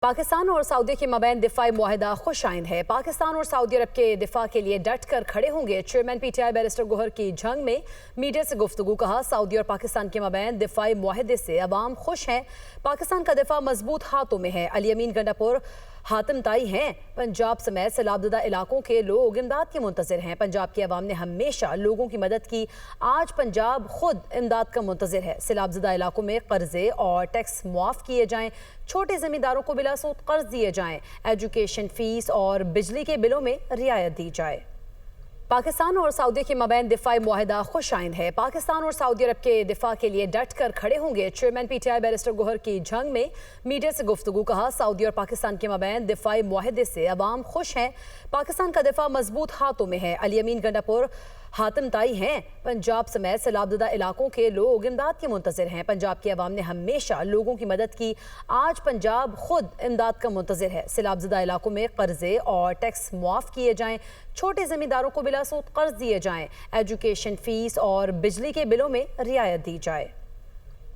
پاکستان اور سعودی کے مابین دفاعی معاہدہ خوش آئند ہے۔ پاکستان اور سعودی عرب کے دفاع کے لیے ڈٹ کر کھڑے ہوں گے۔ Chairman P T I barrister Gohar کی جھنگ میں میڈیا سے گفتگو کہا، سعودی اور پاکستان کے مابین دفاعی معاہدے سے عوام خوش ہیں۔ پاکستان کا دفاع مضبوط ہاتھوں میں ہے۔ علی امین گنڈاپور حاتم طائی ہیں۔ پنجاب سمیت سیلاب زدہ علاقوں کے لوگ امداد کے منتظر ہیں۔ پنجاب کی عوام نے ہمیشہ لوگوں کی مدد کی، آج پنجاب خود امداد کا منتظر ہے۔ سیلاب زدہ علاقوں میں قرضے اور ٹیکس معاف کیے جائیں، چھوٹے زمینداروں کو بلا سود قرض دیے جائیں، ایجوکیشن فیس اور بجلی کے بلوں میں رعایت دی جائے۔ پاکستان اور سعودی کے مابین دفاعی معاہدہ خوش آئند ہے۔ پاکستان اور سعودی عرب کے دفاع کے لیے ڈٹ کر کھڑے ہوں گے۔ Chairman P T I barrister Gohar کی جھنگ میں میڈیا سے گفتگو کہا، سعودی اور پاکستان کے مابین دفاعی معاہدے سے عوام خوش ہیں۔ پاکستان کا دفاع مضبوط ہاتھوں میں ہے۔ علی امین گنڈاپور حاتم طائی ہیں۔ پنجاب سمیت سیلاب زدہ علاقوں کے لوگ امداد کے منتظر ہیں۔ پنجاب کی عوام نے ہمیشہ لوگوں کی مدد کی، آج پنجاب خود امداد کا منتظر ہے۔ سیلاب زدہ علاقوں میں قرضے اور ٹیکس معاف کیے جائیں، چھوٹے زمینداروں کو بلا سود قرض دیے جائیں، ایجوکیشن فیس اور بجلی کے بلوں میں رعایت دی جائے۔